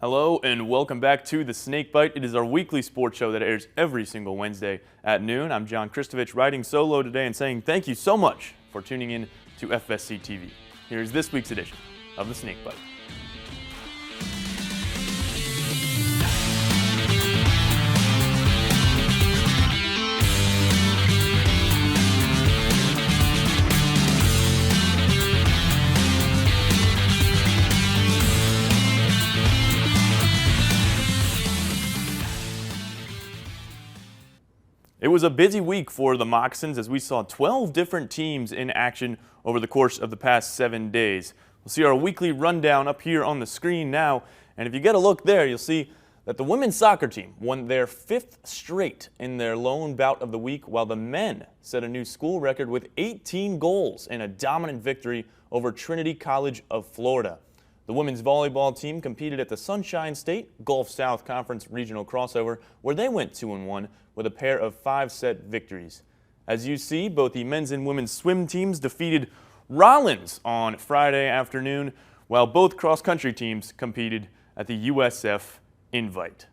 Hello and welcome back to the Snakebite. It is our weekly sports show that airs every single Wednesday at noon. I'm John Kristovich riding solo today and saying thank you so much for tuning in to FSC TV. Here's this week's edition of the Snakebite. It was a busy week for the Moccasins as we saw 12 different teams in action over the course of the past 7 days. We'll see our weekly rundown up here on the screen now, and if you get a look there, you'll see that the women's soccer team won their 5th straight in their lone bout of the week, while the men set a new school record with 18 goals in a dominant victory over Trinity College of Florida. The women's volleyball team competed at the Sunshine State Gulf South Conference Regional Crossover, where they went 2-1 with a pair of 5-set victories. As you see, both the men's and women's swim teams defeated Rollins on Friday afternoon, while both cross-country teams competed at the USF Invite.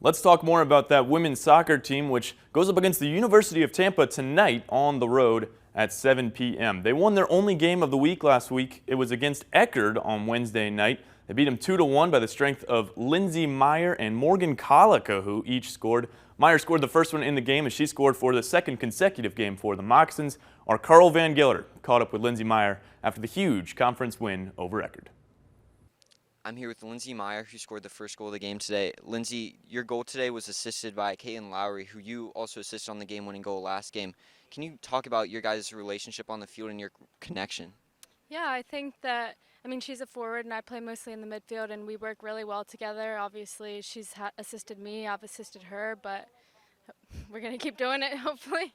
Let's talk more about that women's soccer team, which goes up against the University of Tampa tonight on the road at 7 p.m. They won their only game of the week last week. It was against Eckerd on Wednesday night. They beat them 2-1 by the strength of Lindsay Meyer and Morgan Calico, who each scored. Meyer scored the first one in the game as she scored for the second consecutive game for the Moccasins. Our Carl Van Gelder caught up with Lindsay Meyer after the huge conference win over Eckerd. I'm here with Lindsay Meyer, who scored the first goal of the game today. Lindsay, your goal today was assisted by Caitlin Lowry, who you also assisted on the game-winning goal last game. Can you talk about your guys' relationship on the field and your connection? Yeah, I think that, she's a forward and I play mostly in the midfield and we work really well together. Obviously, she's assisted me, I've assisted her, but we're going to keep doing it, hopefully.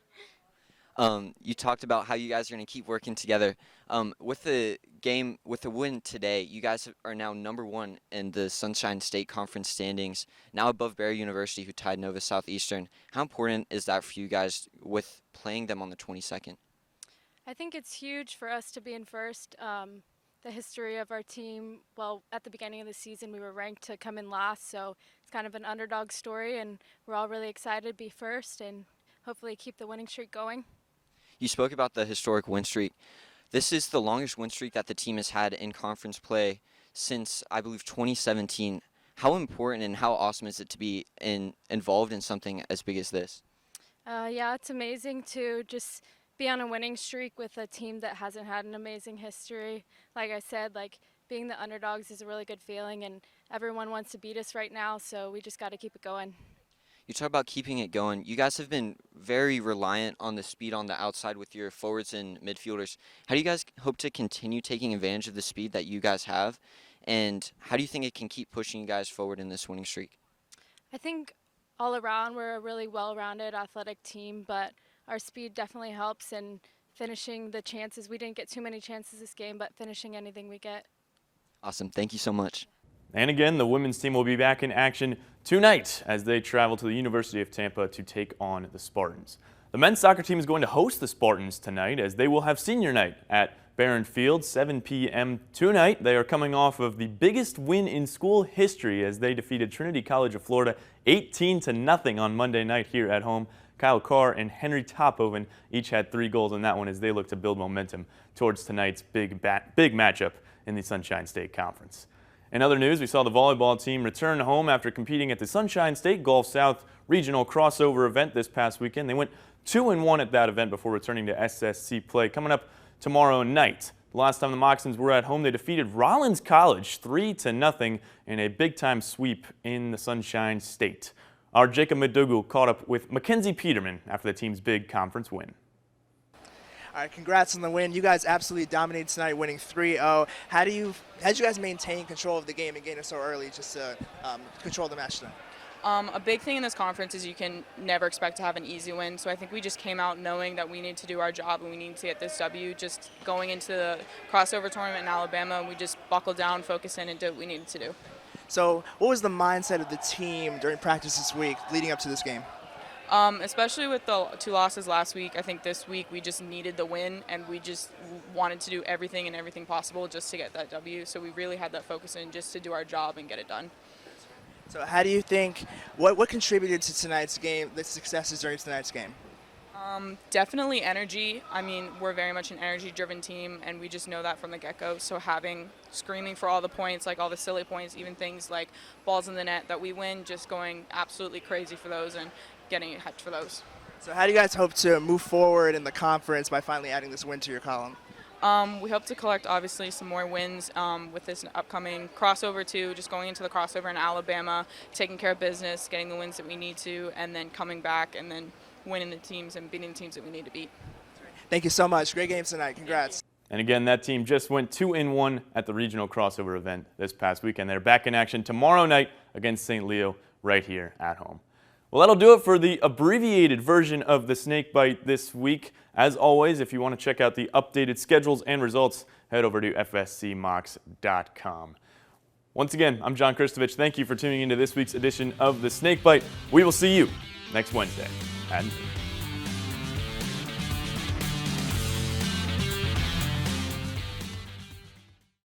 You talked about how you guys are going to keep working together. With the win today, you guys are now #1 in the Sunshine State Conference standings, now above Barry University, who tied Nova Southeastern. How important is that for you guys with playing them on the 22nd? I think it's huge for us to be in first. The history of our team, well, at the beginning of the season, we were ranked to come in last, so it's kind of an underdog story, and we're all really excited to be first and hopefully keep the winning streak going. You spoke about the historic win streak. This is the longest win streak that the team has had in conference play since, I believe, 2017. How important and how awesome is it to be involved in something as big as this? Yeah, it's amazing to just be on a winning streak with a team that hasn't had an amazing history. Like I said, being the underdogs is a really good feeling, and everyone wants to beat us right now, so we just got to keep it going. You talk about keeping it going. You guys have been very reliant on the speed on the outside with your forwards and midfielders. How do you guys hope to continue taking advantage of the speed that you guys have? And how do you think it can keep pushing you guys forward in this winning streak? I think all around we're a really well-rounded athletic team, but our speed definitely helps in finishing the chances. We didn't get too many chances this game, but finishing anything we get. Awesome. Thank you so much. And again, the women's team will be back in action tonight as they travel to the University of Tampa to take on the Spartans. The men's soccer team is going to host the Spartans tonight as they will have senior night at Barron Field, 7 p.m. tonight. They are coming off of the biggest win in school history as they defeated Trinity College of Florida 18-0 on Monday night here at home. Kyle Carr and Henry Tophoven each had 3 goals in that one as they look to build momentum towards tonight's big matchup in the Sunshine State Conference. In other news, we saw the volleyball team return home after competing at the Sunshine State Gulf South Regional Crossover event this past weekend. They went 2-1 at that event before returning to SSC play coming up tomorrow night. The last time the Moccasins were at home, they defeated Rollins College 3-0 in a big-time sweep in the Sunshine State. Our Jacob Madugu caught up with Mackenzie Peterman after the team's big conference win. All right, congrats on the win. You guys absolutely dominated tonight, winning 3-0. How did you guys maintain control of the game and getting it so early just to control the match tonight? A big thing in this conference is you can never expect to have an easy win. So I think we just came out knowing that we need to do our job and we need to get this W. Just going into the crossover tournament in Alabama, we just buckled down, focused in, and did what we needed to do. So what was the mindset of the team during practice this week leading up to this game? Especially with the 2 losses last week, I think this week we just needed the win and we just wanted to do everything possible just to get that W. So we really had that focus in just to do our job and get it done. So how do you think, what contributed to tonight's game, the successes during tonight's game? Definitely energy. I mean, we're very much an energy-driven team, and we just know that from the get-go. So screaming for all the points, like all the silly points, even things like balls in the net that we win, just going absolutely crazy for those and getting hyped for those. So how do you guys hope to move forward in the conference by finally adding this win to your column? We hope to collect, obviously, some more wins with this upcoming crossover, too, just going into the crossover in Alabama, taking care of business, getting the wins that we need to, and then coming back and then winning the teams and beating the teams that we need to beat. Thank you so much. Great games tonight. Congrats. And again, that team just went 2-1 at the regional crossover event this past weekend. They're back in action tomorrow night against St. Leo right here at home. Well, that'll do it for the abbreviated version of the Snakebite this week. As always, if you want to check out the updated schedules and results, head over to fscmox.com. Once again, I'm John Kristovich. Thank you for tuning into this week's edition of the Snakebite. We will see you next Wednesday at noon.